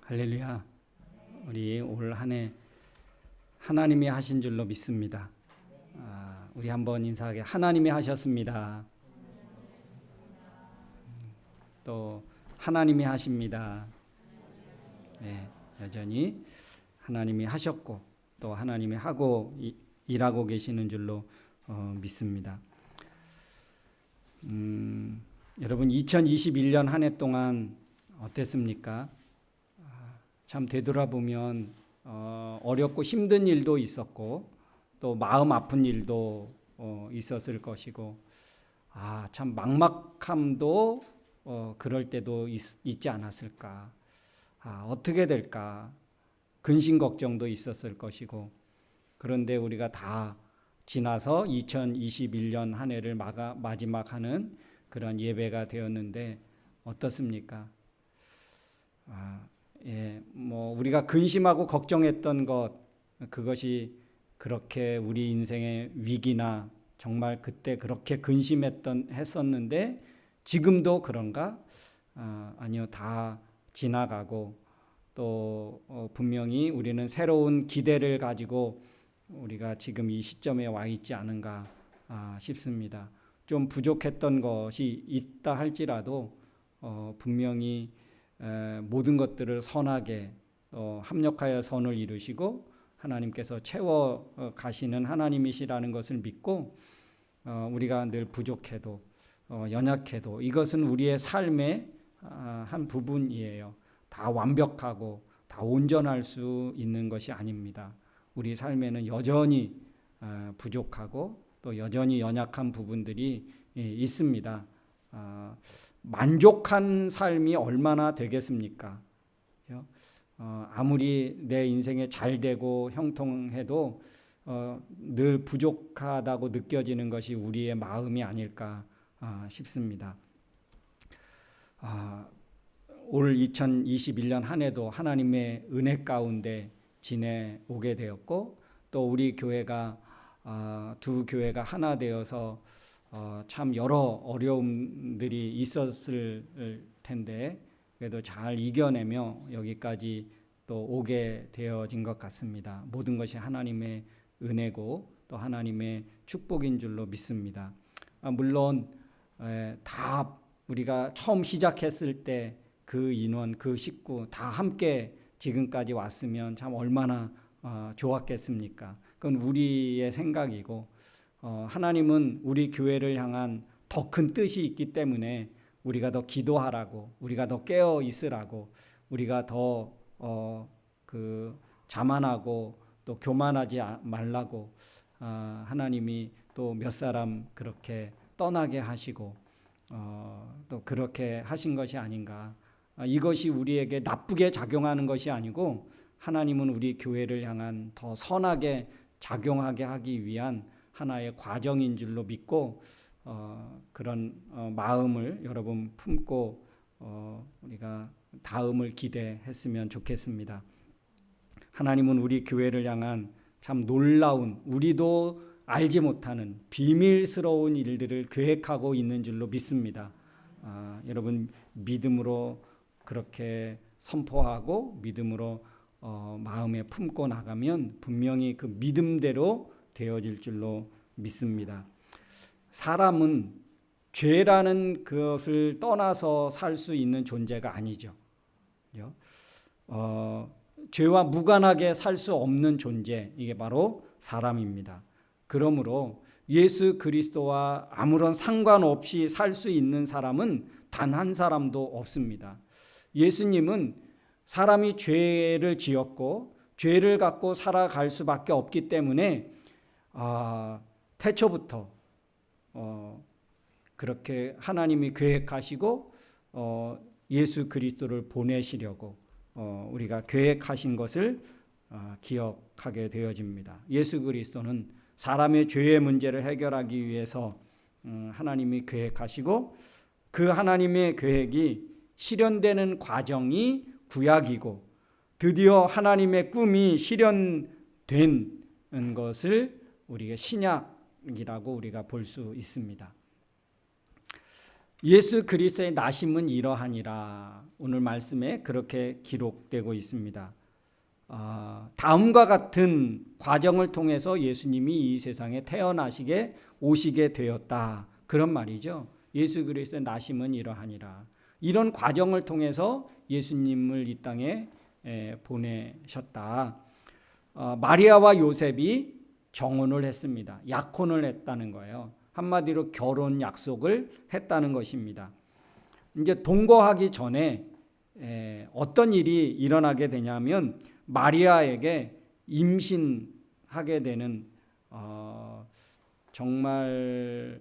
할렐루야. 우리 올 한 해 하나님이 하신 줄로 믿습니다. 우리 한번 인사하게. 하나님이 하셨습니다. 또 하나님이 하십니다. 네, 여전히 하나님이 하셨고 또 하나님이 하고 일하고 계시는 줄로 믿습니다. 여러분 2021년 한 해 동안 어땠습니까? 참 되돌아보면 어렵고 힘든 일도 있었고 또 마음 아픈 일도 있었을 것이고 참 막막함도 그럴 때도 있지 않았을까. 어떻게 될까 근심 걱정도 있었을 것이고, 그런데 우리가 다 지나서 2021년 한 해를 마지막하는 그런 예배가 되었는데 어떻습니까? 우리가 근심하고 걱정했던 그것이 그렇게 우리 인생의 위기나 정말 그때 그렇게 했었는데 지금도 그런가? 아니요, 다 지나가고 또 분명히 우리는 새로운 기대를 가지고 우리가 지금 이 시점에 와 있지 않은가 싶습니다. 좀 부족했던 것이 있다 할지라도 분명히 모든 것들을 선하게 합력하여 선을 이루시고 하나님께서 채워 가시는 하나님이시라는 것을 믿고, 우리가 늘 부족해도 연약해도 이것은 우리의 삶의 한 부분이에요. 다 완벽하고 다 온전할 수 있는 것이 아닙니다. 우리 삶에는 여전히 부족하고 또 여전히 연약한 부분들이 있습니다. 만족한 삶이 얼마나 되겠습니까? 아무리 내 인생에 잘 되고 형통해도 늘 부족하다고 느껴지는 것이 우리의 마음이 아닐까 싶습니다. 올 2021년 한 해도 하나님의 은혜 가운데 지내오게 되었고, 또 우리 교회가 두 교회가 하나 되어서 참 여러 어려움들이 있었을 텐데 그래도 잘 이겨내며 여기까지 또 오게 되어진 것 같습니다. 모든 것이 하나님의 은혜고 또 하나님의 축복인 줄로 믿습니다. 물론 다 우리가 처음 시작했을 때 그 인원, 그 식구 다 함께 지금까지 왔으면 참 얼마나 좋았겠습니까? 그건 우리의 생각이고, 하나님은 우리 교회를 향한 더 큰 뜻이 있기 때문에 우리가 더 기도하라고, 우리가 더 깨어 있으라고, 우리가 더 자만하고 또 교만하지 말라고 하나님이 또 몇 사람 그렇게 떠나게 하시고 또 그렇게 하신 것이 아닌가. 이것이 우리에게 나쁘게 작용하는 것이 아니고 하나님은 우리 교회를 향한 더 선하게 작용하게 하기 위한 하나의 과정인 줄로 믿고, 그런 마음을 여러분 품고 우리가 다음을 기대했으면 좋겠습니다. 하나님은 우리 교회를 향한 참 놀라운, 우리도 알지 못하는 비밀스러운 일들을 계획하고 있는 줄로 믿습니다. 여러분 믿음으로 그렇게 선포하고 믿음으로 마음에 품고 나가면 분명히 그 믿음대로 되어질 줄로 믿습니다. 사람은 죄라는 것을 떠나서 살 수 있는 존재가 아니죠. 죄와 무관하게 살 수 없는 존재, 이게 바로 사람입니다. 그러므로 예수 그리스도와 아무런 상관없이 살 수 있는 사람은 단 한 사람도 없습니다. 예수님은 사람이 죄를 지었고 죄를 갖고 살아갈 수밖에 없기 때문에 태초부터 그렇게 하나님이 계획하시고 예수 그리스도를 보내시려고 우리가 계획하신 것을 기억하게 되어집니다. 예수 그리스도는 사람의 죄의 문제를 해결하기 위해서 하나님이 계획하시고 그 하나님의 계획이 실현되는 과정이 구약이고 드디어 하나님의 꿈이 실현된 것을 우리가 신약이라고 우리가 볼 수 있습니다. 예수 그리스도의 나심은 이러하니라. 오늘 말씀에 그렇게 기록되고 있습니다. 다음과 같은 과정을 통해서 예수님이 이 세상에 태어나시게 오시게 되었다. 그런 말이죠. 예수 그리스도의 나심은 이러하니라. 이런 과정을 통해서 예수님을 이 땅에 보내셨다. 마리아와 요셉이 정혼을 했습니다. 약혼을 했다는 거예요. 한마디로 결혼 약속을 했다는 것입니다. 이제 동거하기 전에 어떤 일이 일어나게 되냐면 마리아에게 임신하게 되는 정말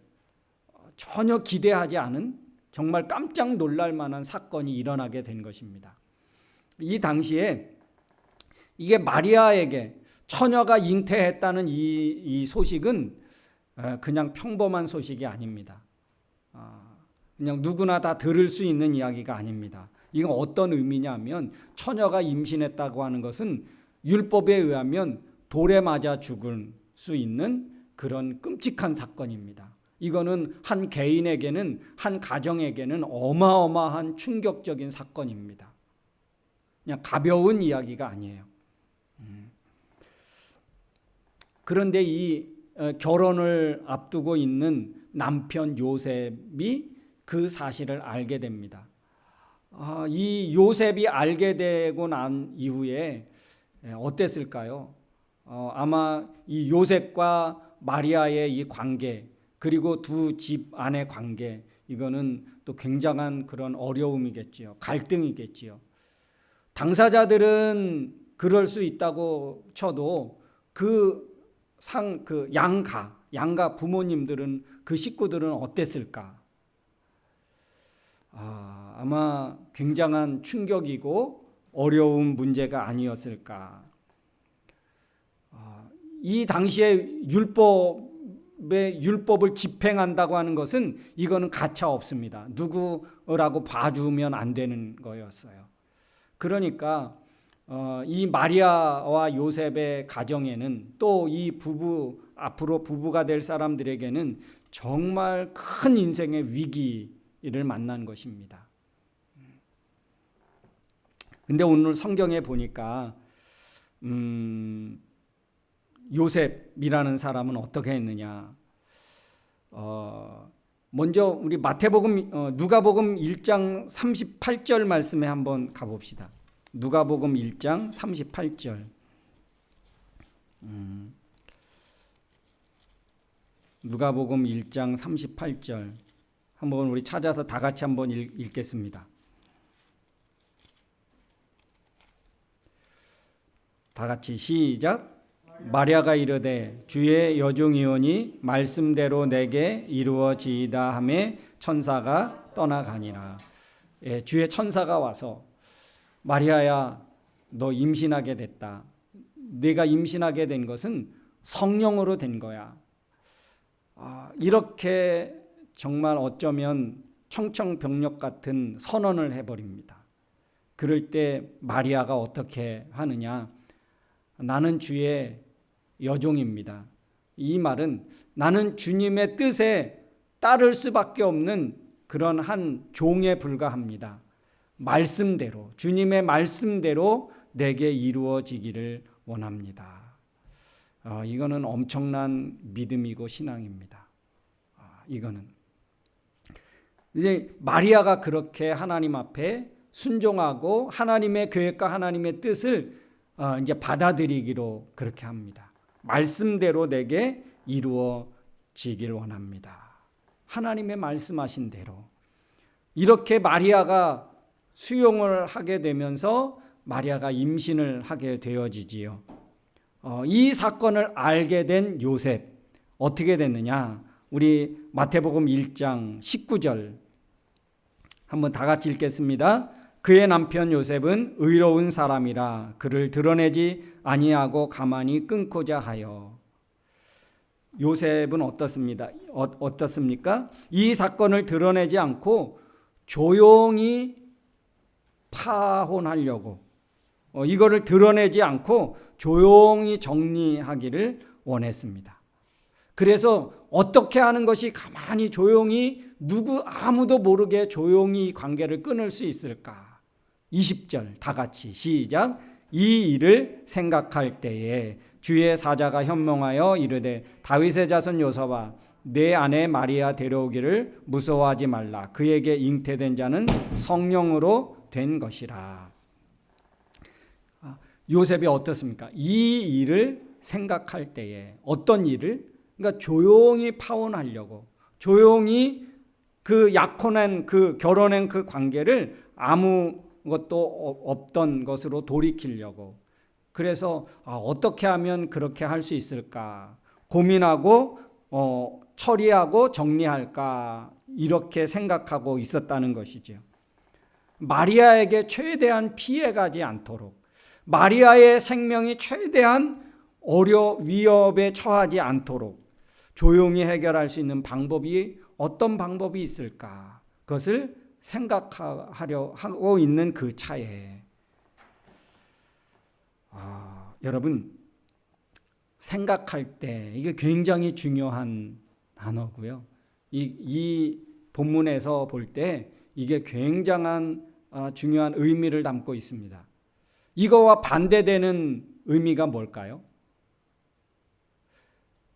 전혀 기대하지 않은 정말 깜짝 놀랄 만한 사건이 일어나게 된 것입니다. 이 당시에 이게 마리아에게 처녀가 잉태했다는 이 소식은 그냥 평범한 소식이 아닙니다. 그냥 누구나 다 들을 수 있는 이야기가 아닙니다. 이건 어떤 의미냐면 처녀가 임신했다고 하는 것은 율법에 의하면 돌에 맞아 죽을 수 있는 그런 끔찍한 사건입니다. 이거는 한 개인에게는 한 가정에게는 어마어마한 충격적인 사건입니다. 그냥 가벼운 이야기가 아니에요. 그런데 이 결혼을 앞두고 있는 남편 요셉이 그 사실을 알게 됩니다. 이 요셉이 알게 되고 난 이후에 어땠을까요? 아마 이 요셉과 마리아의 이 관계 그리고 두 집 안의 관계 이거는 또 굉장한 그런 어려움이겠지요. 갈등이겠지요. 당사자들은 그럴 수 있다고 쳐도 그 양가 부모님들은 그 식구들은 어땠을까? 아마 굉장한 충격이고 어려운 문제가 아니었을까? 이 당시에 율법을 집행한다고 하는 것은 이거는 가차 없습니다. 누구라고 봐주면 안 되는 거였어요. 그러니까 이 마리아와 요셉의 가정에는 또 이 앞으로 부부가 될 사람들에게는 정말 큰 인생의 위기를 만난 것입니다. 근데 오늘 성경에 보니까 요셉이라는 사람은 어떻게 했느냐? 먼저 우리 누가복음 1장 38절 말씀에 한번 가봅시다. 누가복음 1장 38절. 누가복음 1장 38절. 한번 우리 찾아서 다 같이 한번 읽겠습니다. 다 같이 시작. 마리아가 이르되 주의 여종이오니 말씀대로 내게 이루어지이다 하매 천사가 떠나가니라. 주의 천사가 와서 마리아야 너 임신하게 됐다. 네가 임신하게 된 것은 성령으로 된 거야. 이렇게 정말 어쩌면 청청병력 같은 선언을 해버립니다. 그럴 때 마리아가 어떻게 하느냐? 나는 주의 여종입니다. 이 말은 나는 주님의 뜻에 따를 수밖에 없는 그런 한 종에 불과합니다. 말씀대로 주님의 말씀대로 내게 이루어지기를 원합니다. 이거는 엄청난 믿음이고 신앙입니다. 이거는 이제 마리아가 그렇게 하나님 앞에 순종하고 하나님의 계획과 하나님의 뜻을 이제 받아들이기로 그렇게 합니다. 말씀대로 내게 이루어지길 원합니다. 하나님의 말씀하신 대로 이렇게 마리아가 수용을 하게 되면서 마리아가 임신을 하게 되어지지요. 이 사건을 알게 된 요셉 어떻게 됐느냐? 우리 마태복음 1장 19절 한번 다 같이 읽겠습니다. 그의 남편 요셉은 의로운 사람이라 그를 드러내지 아니하고 가만히 끊고자 하여. 요셉은 어떻습니까? 이 사건을 드러내지 않고 조용히 파혼하려고 이거를 드러내지 않고 조용히 정리하기를 원했습니다. 그래서 어떻게 하는 것이 가만히 조용히 아무도 모르게 조용히 관계를 끊을 수 있을까? 20절 다 같이 시작. 이 일을 생각할 때에 주의 사자가 현명하여 이르되 다윗의 자손 요셉아 내 아내 마리아 데려오기를 무서워하지 말라. 그에게 잉태된 자는 성령으로 된 것이라. 요셉이 어떻습니까? 이 일을 생각할 때에 어떤 일을? 그러니까 조용히 파혼하려고, 조용히 그 약혼한 그 결혼한 그 관계를 아무것도 없던 것으로 돌이키려고. 그래서 어떻게 하면 그렇게 할 수 있을까 고민하고 처리하고 정리할까 이렇게 생각하고 있었다는 것이죠. 마리아에게 최대한 피해가지 않도록, 마리아의 생명이 최대한 위협에 처하지 않도록 조용히 해결할 수 있는 방법이 어떤 방법이 있을까? 그것을 생각하려 하고 있는 그 차에 여러분 생각할 때 이게 굉장히 중요한 단어고요. 이 본문에서 볼 때 이게 굉장한 중요한 의미를 담고 있습니다. 이거와 반대되는 의미가 뭘까요?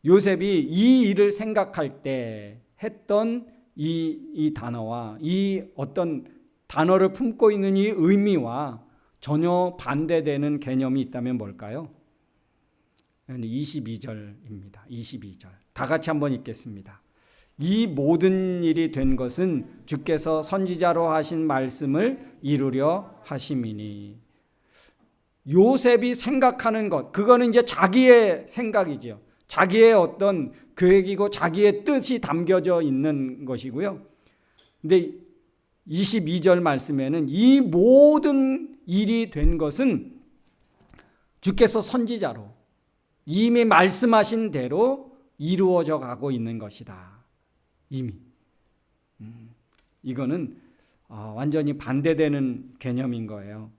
요셉이 이 일을 생각할 때 했던 이 단어와 이 어떤 단어를 품고 있는 이 의미와 전혀 반대되는 개념이 있다면 뭘까요? 22절입니다. 22절. 다 같이 한번 읽겠습니다. 이 모든 일이 된 것은 주께서 선지자로 하신 말씀을 이루려 하심이니. 요셉이 생각하는 것, 그거는 이제 자기의 생각이죠. 자기의 어떤 계획이고 자기의 뜻이 담겨져 있는 것이고요. 근데 22절 말씀에는 이 모든 일이 된 것은 주께서 선지자로 이미 말씀하신 대로 이루어져 가고 있는 것이다. 이미. 이거는 완전히 반대되는 개념인 거예요.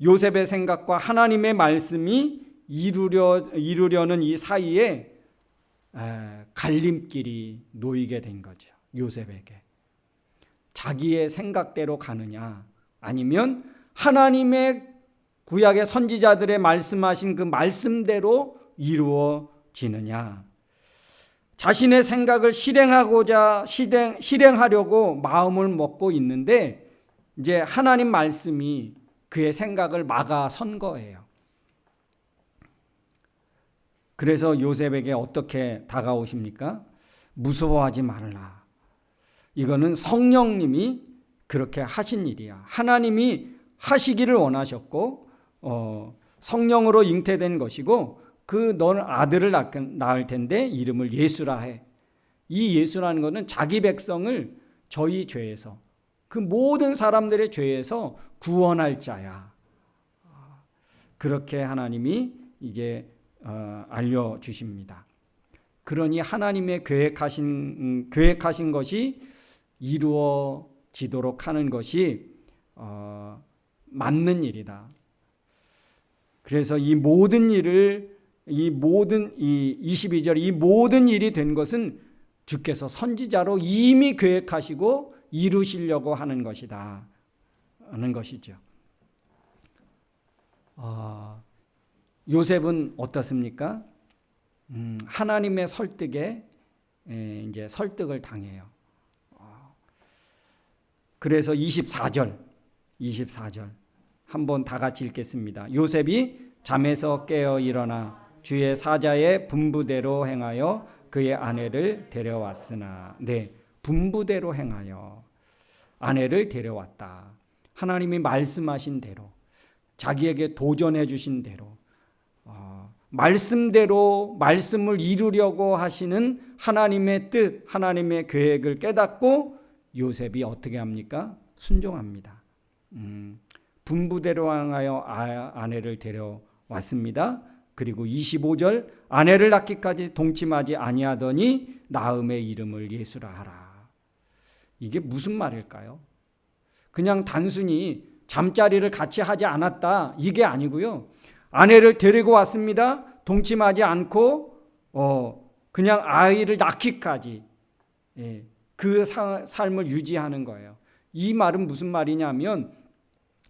요셉의 생각과 하나님의 말씀이 이루려는 이 사이에 갈림길이 놓이게 된 거죠. 요셉에게. 자기의 생각대로 가느냐 아니면 하나님의 구약의 선지자들의 말씀하신 그 말씀대로 이루어지느냐. 자신의 생각을 실행하려고 마음을 먹고 있는데 이제 하나님 말씀이 그의 생각을 막아선 거예요. 그래서 요셉에게 어떻게 다가오십니까? 무서워하지 말라. 이거는 성령님이 그렇게 하신 일이야. 하나님이 하시기를 원하셨고 성령으로 잉태된 것이고 너는 아들을 낳을 텐데 이름을 예수라 해. 이 예수라는 것은 자기 백성을 저희 죄에서 그 모든 사람들의 죄에서 구원할 자야. 그렇게 하나님이 이제 알려주십니다. 그러니 하나님의 계획하신 것이 이루어지도록 하는 것이 맞는 일이다. 그래서 이 22절 이 모든 일이 된 것은 주께서 선지자로 이미 계획하시고 이루시려고 하는 것이다. 하는 것이죠. 요셉은 어떻습니까? 하나님의 설득에 이제 설득을 당해요. 그래서 24절 한번 다 같이 읽겠습니다. 요셉이 잠에서 깨어 일어나 주의 사자의 분부대로 행하여 그의 아내를 데려왔으나, 분부대로 행하여 아내를 데려왔다. 하나님이 말씀하신 대로, 자기에게 도전해 주신 대로, 말씀대로 말씀을 이루려고 하시는 하나님의 뜻, 하나님의 계획을 깨닫고 요셉이 어떻게 합니까? 순종합니다. 분부대로 행하여 아내를 데려왔습니다. 그리고 25절 아내를 낳기까지 동침하지 아니하더니 나음의 이름을 예수라 하라. 이게 무슨 말일까요? 그냥 단순히 잠자리를 같이 하지 않았다 이게 아니고요. 아내를 데리고 왔습니다. 동침하지 않고 그냥 아이를 낳기까지 그 삶을 유지하는 거예요. 이 말은 무슨 말이냐면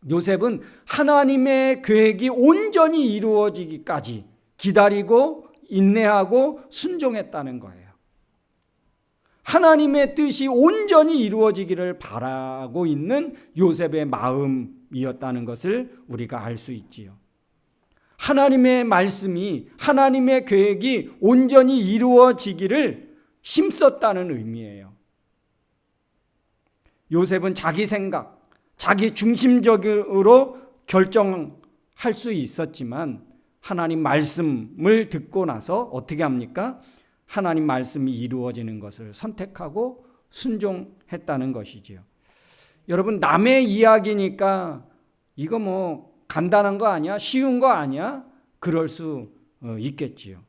요셉은 하나님의 계획이 온전히 이루어지기까지 기다리고 인내하고 순종했다는 거예요. 하나님의 뜻이 온전히 이루어지기를 바라고 있는 요셉의 마음이었다는 것을 우리가 알 수 있지요. 하나님의 말씀이, 하나님의 계획이 온전히 이루어지기를 힘썼다는 의미예요. 요셉은 자기 생각, 자기 중심적으로 결정할 수 있었지만 하나님 말씀을 듣고 나서 어떻게 합니까? 하나님 말씀이 이루어지는 것을 선택하고 순종했다는 것이지요. 여러분, 남의 이야기니까 이거 뭐 간단한 거 아니야? 쉬운 거 아니야? 그럴 수 있겠지요.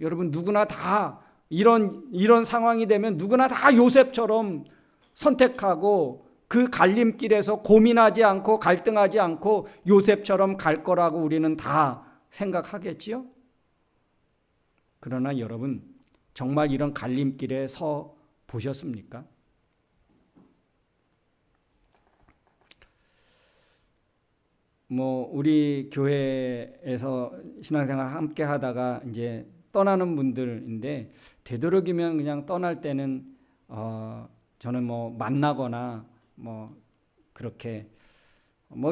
여러분, 누구나 다 이런 상황이 되면 누구나 다 요셉처럼 선택하고 그 갈림길에서 고민하지 않고 갈등하지 않고 요셉처럼 갈 거라고 우리는 다 생각하겠지요. 그러나 여러분, 정말 이런 갈림길에 서 보셨습니까? 우리 교회에서 신앙생활 함께 하다가 이제 떠나는 분들인데, 되도록이면 그냥 떠날 때는 저는 만나거나 그렇게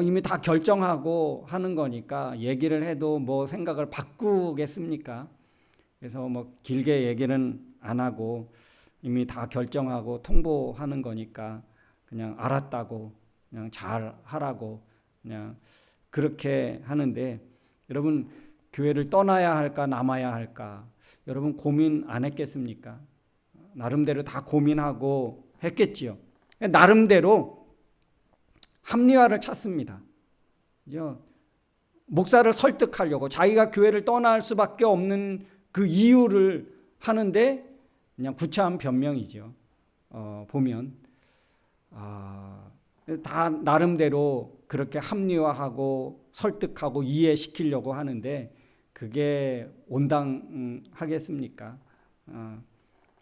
이미 다 결정하고 하는 거니까 얘기를 해도 생각을 바꾸겠습니까? 그래서 길게 얘기는 안 하고 이미 다 결정하고 통보하는 거니까 그냥 알았다고 그냥 잘 하라고 그냥 그렇게 하는데, 여러분, 교회를 떠나야 할까 남아야 할까 여러분 고민 안 했겠습니까? 나름대로 다 고민하고 했겠지요. 나름대로 합리화를 찾습니다. 목사를 설득하려고 자기가 교회를 떠날 수밖에 없는 그 이유를 하는데 그냥 구차한 변명이죠. 보면 다 나름대로 그렇게 합리화하고 설득하고 이해시키려고 하는데 그게 온당하겠습니까?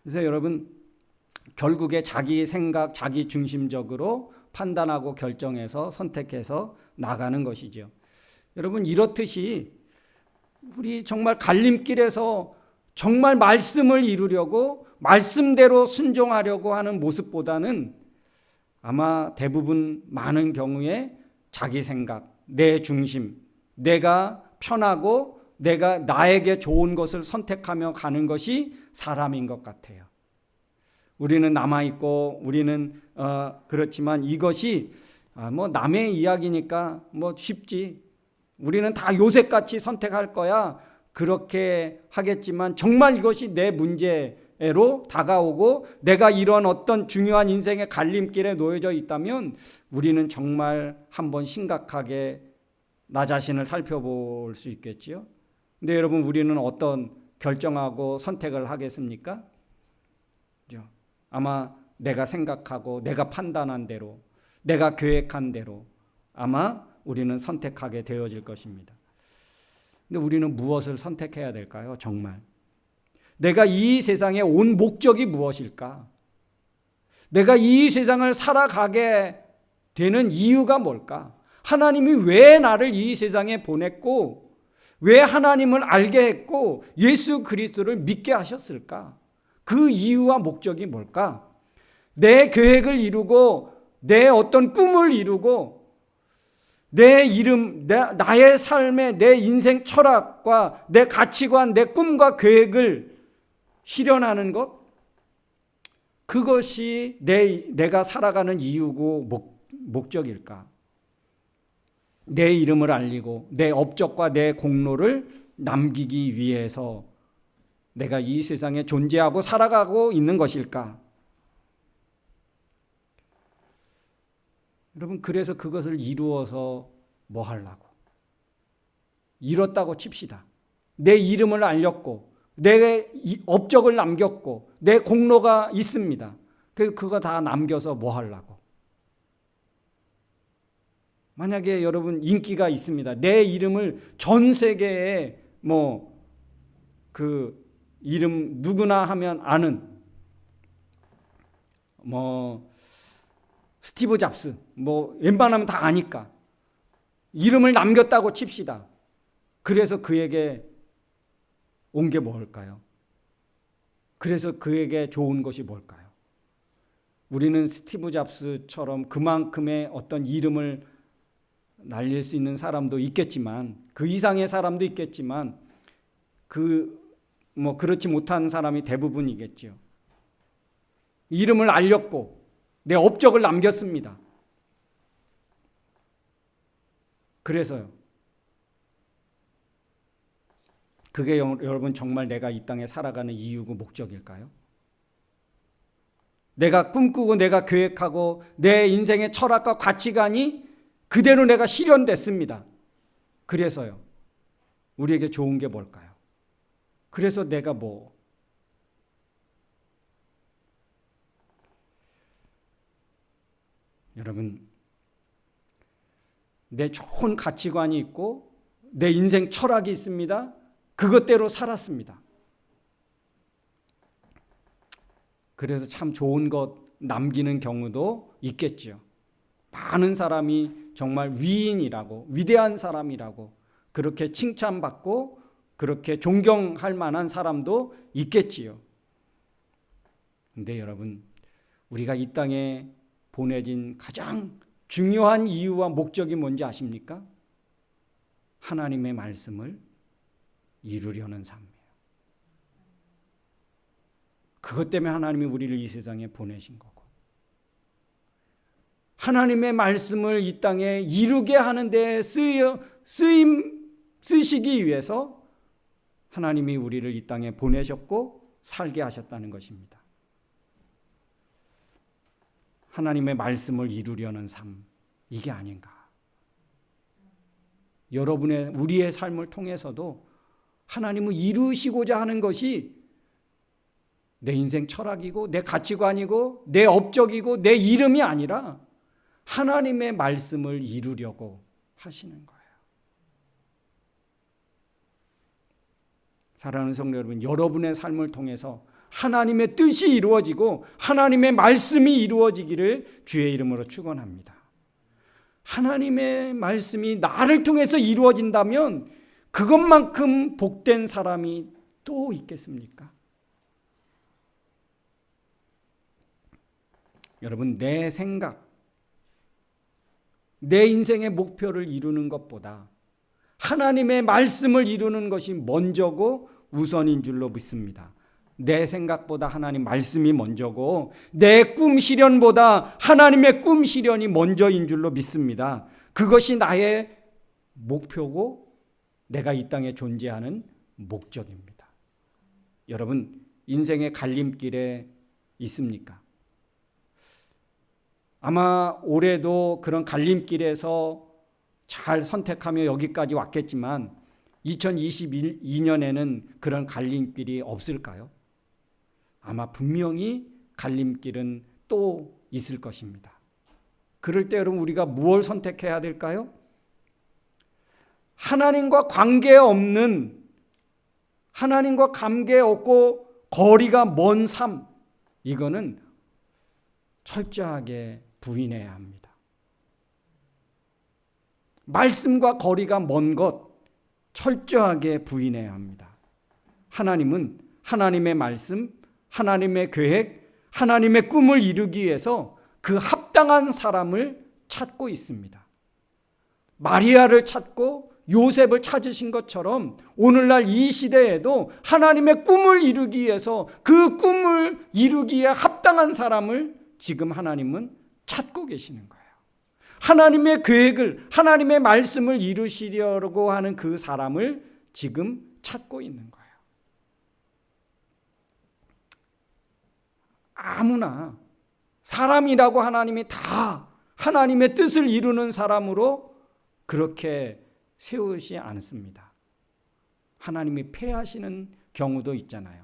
그래서 여러분, 결국에 자기 생각, 자기 중심적으로 판단하고 결정해서 선택해서 나가는 것이죠. 여러분, 이렇듯이 우리 정말 갈림길에서 정말 말씀을 이루려고 말씀대로 순종하려고 하는 모습보다는 아마 대부분 많은 경우에 자기 생각, 내 중심, 내가 편하고 내가 나에게 좋은 것을 선택하며 가는 것이 사람인 것 같아요. 우리는 남아있고 우리는 그렇지만 이것이 남의 이야기니까 쉽지. 우리는 다 요셉같이 선택할 거야. 그렇게 하겠지만 정말 이것이 내 문제로 다가오고 내가 이런 어떤 중요한 인생의 갈림길에 놓여져 있다면 우리는 정말 한번 심각하게 나 자신을 살펴볼 수 있겠지요. 근데 여러분, 우리는 어떤 결정하고 선택을 하겠습니까? 아마 내가 생각하고 내가 판단한 대로, 내가 계획한 대로 아마 우리는 선택하게 되어질 것입니다. 근데 우리는 무엇을 선택해야 될까요? 정말 내가 이 세상에 온 목적이 무엇일까? 내가 이 세상을 살아가게 되는 이유가 뭘까? 하나님이 왜 나를 이 세상에 보냈고 왜 하나님을 알게 했고 예수 그리스도를 믿게 하셨을까? 그 이유와 목적이 뭘까? 내 계획을 이루고 내 어떤 꿈을 이루고 내 이름, 나의 삶의 내 인생 철학과 내 가치관, 내 꿈과 계획을 실현하는 것, 그것이 내가 살아가는 이유고 목적일까? 내 이름을 알리고 내 업적과 내 공로를 남기기 위해서 내가 이 세상에 존재하고 살아가고 있는 것일까? 여러분, 그래서 그것을 이루어서 뭐 하려고? 이뤘다고 칩시다. 내 이름을 알렸고 내 업적을 남겼고 내 공로가 있습니다. 그거 다 남겨서 뭐 하려고? 만약에 여러분 인기가 있습니다. 내 이름을 전 세계에 이름 누구나 하면 아는 스티브 잡스 웬만하면 다 아니까 이름을 남겼다고 칩시다. 그래서 그에게 온 게 뭘까요? 그래서 그에게 좋은 것이 뭘까요? 우리는 스티브 잡스처럼 그만큼의 어떤 이름을 날릴 수 있는 사람도 있겠지만, 그 이상의 사람도 있겠지만, 그렇지 못한 사람이 대부분이겠죠. 이름을 알렸고 내 업적을 남겼습니다. 그래서요. 그게 여러분 정말 내가 이 땅에 살아가는 이유고 목적일까요? 내가 꿈꾸고 내가 계획하고 내 인생의 철학과 가치관이 그대로 내가 실현됐습니다. 그래서요. 우리에게 좋은 게 뭘까요? 그래서 내가 여러분, 내 좋은 가치관이 있고 내 인생 철학이 있습니다. 그것대로 살았습니다. 그래서 참 좋은 것 남기는 경우도 있겠죠. 많은 사람이 정말 위인이라고, 위대한 사람이라고 그렇게 칭찬받고 그렇게 존경할 만한 사람도 있겠지요. 근데 여러분, 우리가 이 땅에 보내진 가장 중요한 이유와 목적이 뭔지 아십니까? 하나님의 말씀을 이루려는 삶이에요. 그것 때문에 하나님이 우리를 이 세상에 보내신 거고, 하나님의 말씀을 이 땅에 이루게 하는 데 쓰시기 위해서 하나님이 우리를 이 땅에 보내셨고 살게 하셨다는 것입니다. 하나님의 말씀을 이루려는 삶, 이게 아닌가. 우리의 삶을 통해서도 하나님을 이루시고자 하는 것이 내 인생 철학이고 내 가치관이고 내 업적이고 내 이름이 아니라 하나님의 말씀을 이루려고 하시는 거예요. 사랑하는 성도 여러분, 여러분의 삶을 통해서 하나님의 뜻이 이루어지고 하나님의 말씀이 이루어지기를 주의 이름으로 축원합니다. 하나님의 말씀이 나를 통해서 이루어진다면 그것만큼 복된 사람이 또 있겠습니까? 여러분, 내 생각, 내 인생의 목표를 이루는 것보다 하나님의 말씀을 이루는 것이 먼저고 우선인 줄로 믿습니다. 내 생각보다 하나님 말씀이 먼저고 내 꿈 실현보다 하나님의 꿈 실현이 먼저인 줄로 믿습니다. 그것이 나의 목표고 내가 이 땅에 존재하는 목적입니다. 여러분, 인생의 갈림길에 있습니까? 아마 올해도 그런 갈림길에서 잘 선택하며 여기까지 왔겠지만 2022년에는 그런 갈림길이 없을까요? 아마 분명히 갈림길은 또 있을 것입니다. 그럴 때 여러분, 우리가 무엇을 선택해야 될까요? 하나님과 관계없고 거리가 먼 삶, 이거는 철저하게 부인해야 합니다. 말씀과 거리가 먼 것 철저하게 부인해야 합니다. 하나님은 하나님의 말씀, 하나님의 계획, 하나님의 꿈을 이루기 위해서 그 합당한 사람을 찾고 있습니다. 마리아를 찾고 요셉을 찾으신 것처럼 오늘날 이 시대에도 하나님의 꿈을 이루기 위해서 그 꿈을 이루기에 합당한 사람을 지금 하나님은 찾고 계시는 거예요. 하나님의 계획을, 하나님의 말씀을 이루시려고 하는 그 사람을 지금 찾고 있는 거예요. 아무나 사람이라고 하나님이 다 하나님의 뜻을 이루는 사람으로 그렇게 세우지 않습니다. 하나님이 폐하시는 경우도 있잖아요.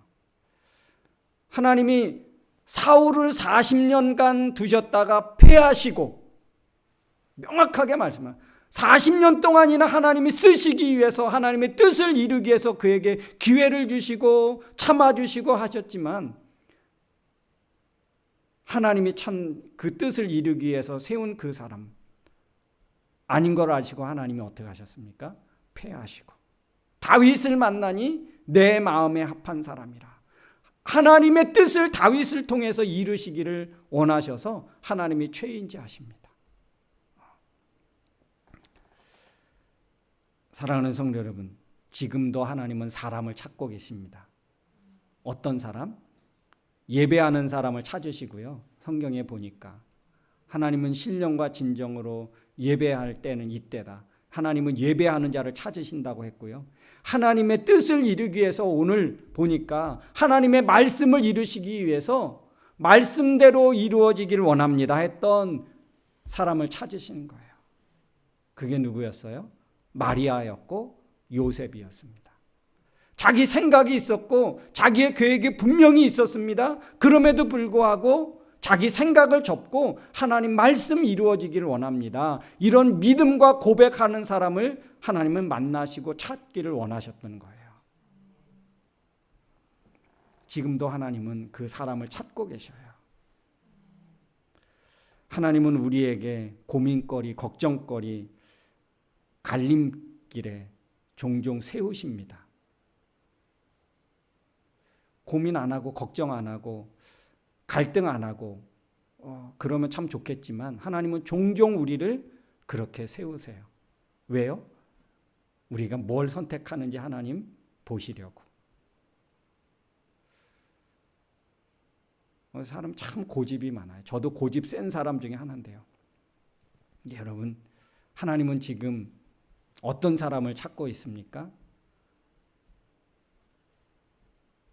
하나님이 사울을 40년간 두셨다가 폐하시고 명확하게 말씀합니다. 40년 동안이나 하나님이 쓰시기 위해서, 하나님의 뜻을 이루기 위해서 그에게 기회를 주시고 참아주시고 하셨지만, 하나님이 참 그 뜻을 이루기 위해서 세운 그 사람 아닌 걸 아시고 하나님이 어떻게 하셨습니까? 패하시고, 다윗을 만나니 내 마음에 합한 사람이라. 하나님의 뜻을 다윗을 통해서 이루시기를 원하셔서 하나님이 최인지하십니다. 사랑하는 성도 여러분, 지금도 하나님은 사람을 찾고 계십니다. 어떤 사람? 예배하는 사람을 찾으시고요. 성경에 보니까 하나님은 신령과 진정으로 예배할 때는 이때다. 하나님은 예배하는 자를 찾으신다고 했고요. 하나님의 뜻을 이루기 위해서 오늘 보니까 하나님의 말씀을 이루시기 위해서 말씀대로 이루어지기를 원합니다 했던 사람을 찾으시는 거예요. 그게 누구였어요? 마리아였고 요셉이었습니다. 자기 생각이 있었고 자기의 계획이 분명히 있었습니다. 그럼에도 불구하고 자기 생각을 접고 하나님 말씀 이루어지기를 원합니다. 이런 믿음과 고백하는 사람을 하나님은 만나시고 찾기를 원하셨던 거예요. 지금도 하나님은 그 사람을 찾고 계셔요. 하나님은 우리에게 고민거리, 걱정거리, 갈림길에 종종 세우십니다. 고민 안 하고 걱정 안 하고 갈등 안 하고 그러면 참 좋겠지만 하나님은 종종 우리를 그렇게 세우세요. 왜요? 우리가 뭘 선택하는지 하나님 보시려고. 사람 참 고집이 많아요. 저도 고집 센 사람 중에 하나인데요. 여러분, 하나님은 지금 어떤 사람을 찾고 있습니까?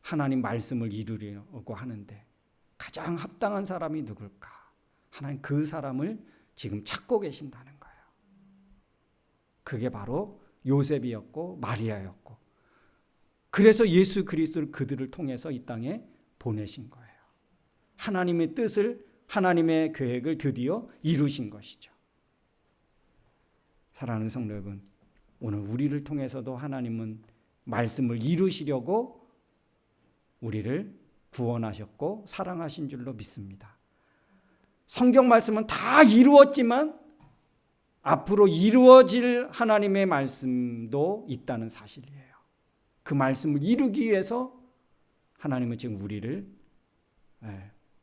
하나님 말씀을 이루려고 하는데 가장 합당한 사람이 누굴까? 하나님 그 사람을 지금 찾고 계신다는 거예요. 그게 바로 요셉이었고 마리아였고, 그래서 예수 그리스도를 그들을 통해서 이 땅에 보내신 거예요. 하나님의 뜻을, 하나님의 계획을 드디어 이루신 것이죠. 사랑하는 성도 여러분, 오늘 우리를 통해서도 하나님은 말씀을 이루시려고 우리를 구원하셨고 사랑하신 줄로 믿습니다. 성경 말씀은 다 이루었지만 앞으로 이루어질 하나님의 말씀도 있다는 사실이에요. 그 말씀을 이루기 위해서 하나님은 지금 우리를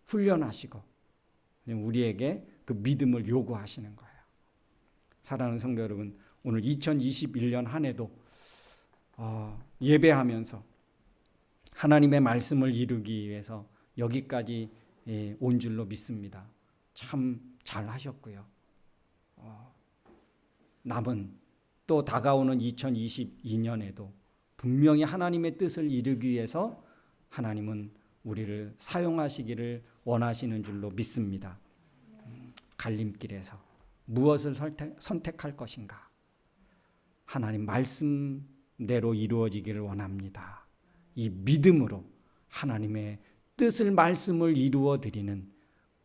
훈련하시고 우리에게 그 믿음을 요구하시는 거예요. 사랑하는 성도 여러분, 오늘 2021년 한 해도 예배하면서 하나님의 말씀을 이루기 위해서 여기까지 온 줄로 믿습니다. 참 잘하셨고요. 남은 또 다가오는 2022년에도 분명히 하나님의 뜻을 이루기 위해서 하나님은 우리를 사용하시기를 원하시는 줄로 믿습니다. 갈림길에서 무엇을 선택할 것인가? 하나님 말씀대로 이루어지기를 원합니다. 이 믿음으로 하나님의 뜻을, 말씀을 이루어 드리는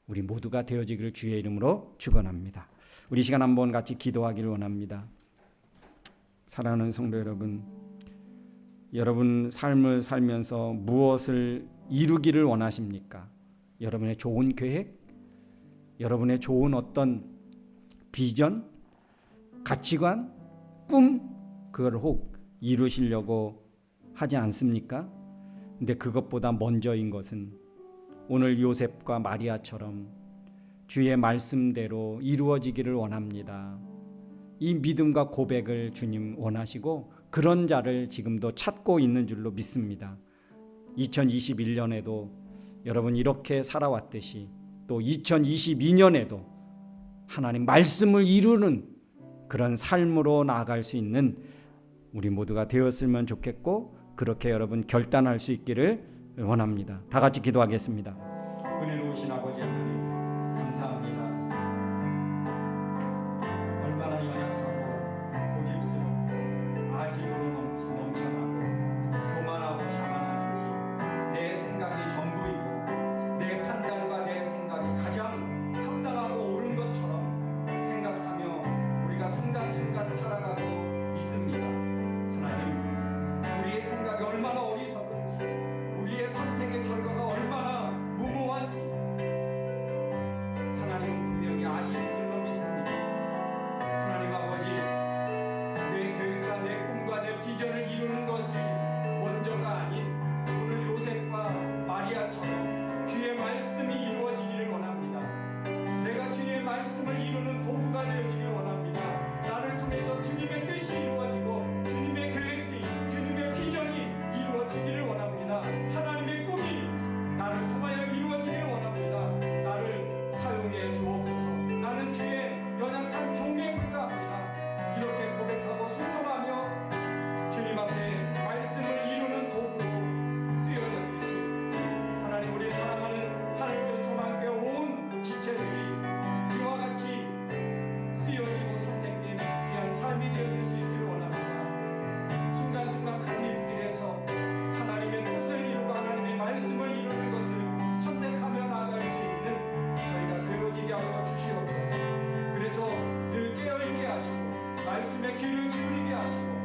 우리 모두가 되어지기를 주의 이름으로 축원합니다. 우리 시간 한번 같이 기도하기를 원합니다. 사랑하는 성도 여러분, 여러분 삶을 살면서 무엇을 이루기를 원하십니까? 여러분의 좋은 계획, 여러분의 좋은 어떤 비전, 가치관, 꿈, 그걸 혹 이루시려고 하지 않습니까? 근데 그것보다 먼저인 것은 오늘 요셉과 마리아처럼 주의 말씀대로 이루어지기를 원합니다. 이 믿음과 고백을 주님 원하시고 그런 자를 지금도 찾고 있는 줄로 믿습니다. 2021년에도 여러분 이렇게 살아왔듯이 또 2022년에도 하나님 말씀을 이루는 그런 삶으로 나아갈 수 있는 우리 모두가 되었으면 좋겠고, 그렇게 여러분 결단할 수 있기를 원합니다. 다 같이 기도하겠습니다. 은혜로우신 아버지 하나님, 감사합니다. 얼마나 연약하고 고집스럽고 아집으로 넘쳐나고 교만하고 자만하는지, 내 생각이 전부이고 내 판단과 내 생각이 가장 합당하고 옳은 것처럼 생각하며 우리가 순간순간 하나님 앞에 말씀을 이루는 도구로 쓰여졌듯이 하나님 우리 사랑하는 하늘뜻 소망교회 온 지체들이 이와 같이 쓰여지고 선택된 귀한 삶이 되어질 수 있기를 원합니다. 순간순간 간 일들에서 하나님의 뜻을 이루고 하나님의 말씀을 이루는 것을 선택하며 나아갈 수 있는 저희가 되어지게 하여 주시옵소서. 그래서 늘 깨어있게 하시고 말씀에 귀를 기울이게 하시고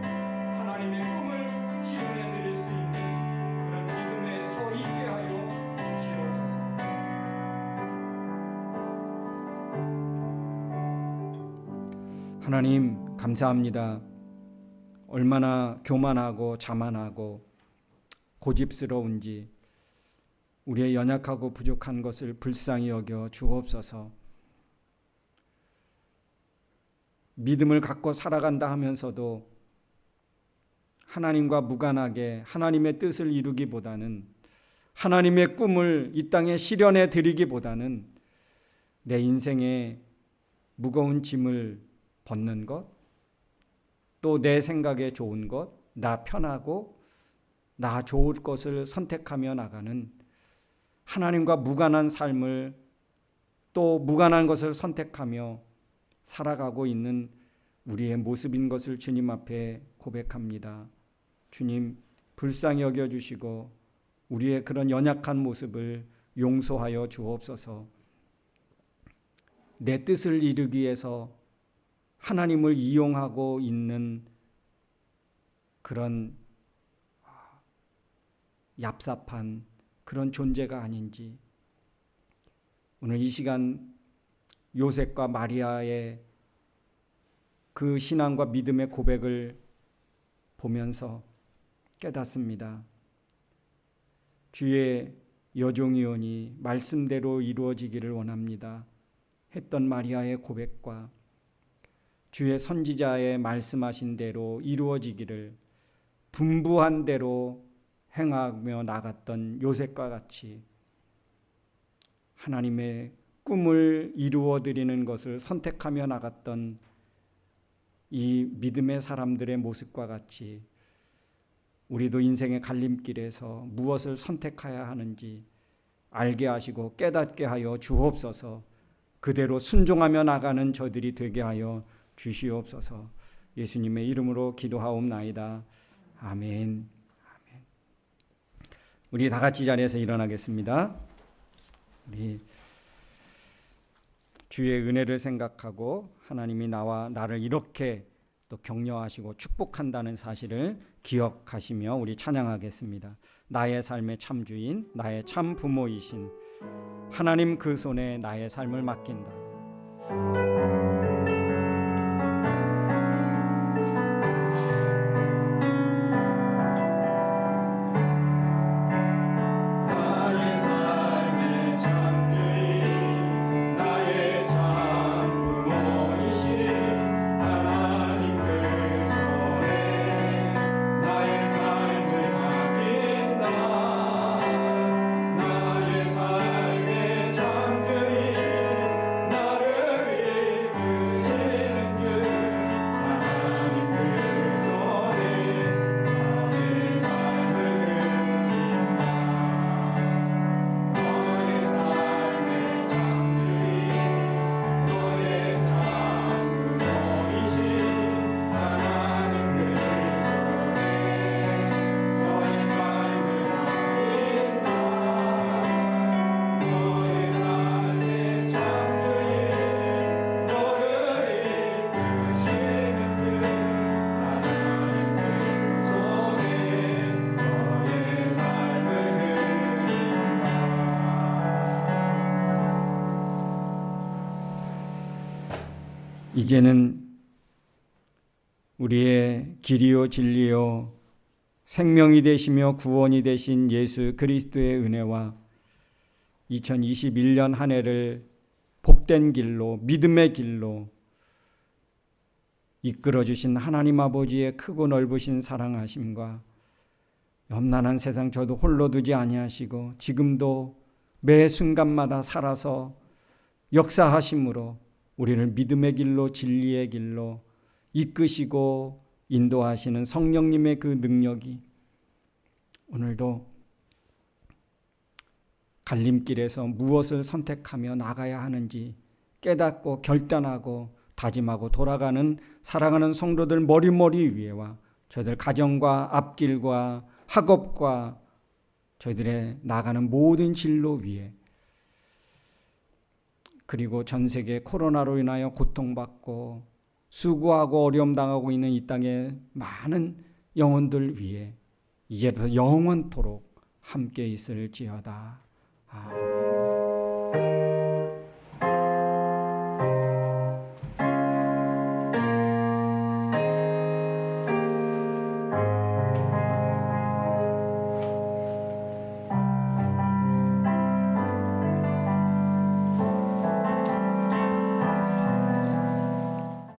하나님의 꿈을 실현해 드릴 수 있는 그런 믿음에 서 있게 하여 주시옵소서. 하나님 감사합니다. 얼마나 교만하고 자만하고 고집스러운지 우리의 연약하고 부족한 것을 불쌍히 여겨 주옵소서. 믿음을 갖고 살아간다 하면서도 하나님과 무관하게 하나님의 뜻을 이루기보다는 하나님의 꿈을 이 땅에 실현해 드리기보다는 내 인생에 무거운 짐을 벗는 것, 또 내 생각에 좋은 것, 나 편하고 나 좋을 것을 선택하며 나가는 하나님과 무관한 삶을 또 무관한 것을 선택하며 살아가고 있는 우리의 모습인 것을 주님 앞에 고백합니다. 주님 불쌍히 여겨주시고 우리의 그런 연약한 모습을 용서하여 주옵소서. 내 뜻을 이루기 위해서 하나님을 이용하고 있는 그런 얍삽한 그런 존재가 아닌지 오늘 이 시간 요셉과 마리아의 그 신앙과 믿음의 고백을 보면서 깨닫습니다. 주의 여종이오니 말씀대로 이루어지기를 원합니다 했던 마리아의 고백과 주의 선지자의 말씀하신 대로 이루어지기를 분부한 대로 행하며 나갔던 요셉과 같이 하나님의 꿈을 이루어드리는 것을 선택하며 나갔던 이 믿음의 사람들의 모습과 같이 우리도 인생의 갈림길에서 무엇을 선택해야 하는지 알게 하시고 깨닫게 하여 주옵소서. 그대로 순종하며 나가는 저들이 되게 하여 주시옵소서. 예수님의 이름으로 기도하옵나이다. 아멘. 아멘. 우리 다 같이 자리에서 일어나겠습니다. 우리 주의 은혜를 생각하고 하나님이 나를 이렇게 또 격려하시고 축복한다는 사실을 기억하시며 우리 찬양하겠습니다. 나의 삶의 참주인, 나의 참 부모이신 하나님 그 손에 나의 삶을 맡긴다. 이제는 우리의 길이요 진리요 생명이 되시며 구원이 되신 예수 그리스도의 은혜와 2021년 한 해를 복된 길로 믿음의 길로 이끌어 주신 하나님 아버지의 크고 넓으신 사랑하심과 염난한 세상 저도 홀로 두지 아니하시고 지금도 매 순간마다 살아서 역사하심으로 우리를 믿음의 길로 진리의 길로 이끄시고 인도하시는 성령님의 그 능력이 오늘도 갈림길에서 무엇을 선택하며 나가야 하는지 깨닫고 결단하고 다짐하고 돌아가는 사랑하는 성도들 머리머리 위에와 저희들 가정과 앞길과 학업과 저희들의 나가는 모든 진로 위에, 그리고 전 세계 코로나로 인하여 고통받고 수고하고 어려움 당하고 있는 이 땅의 많은 영혼들 위에 이제부터 영원토록 함께 있을지어다. 아멘.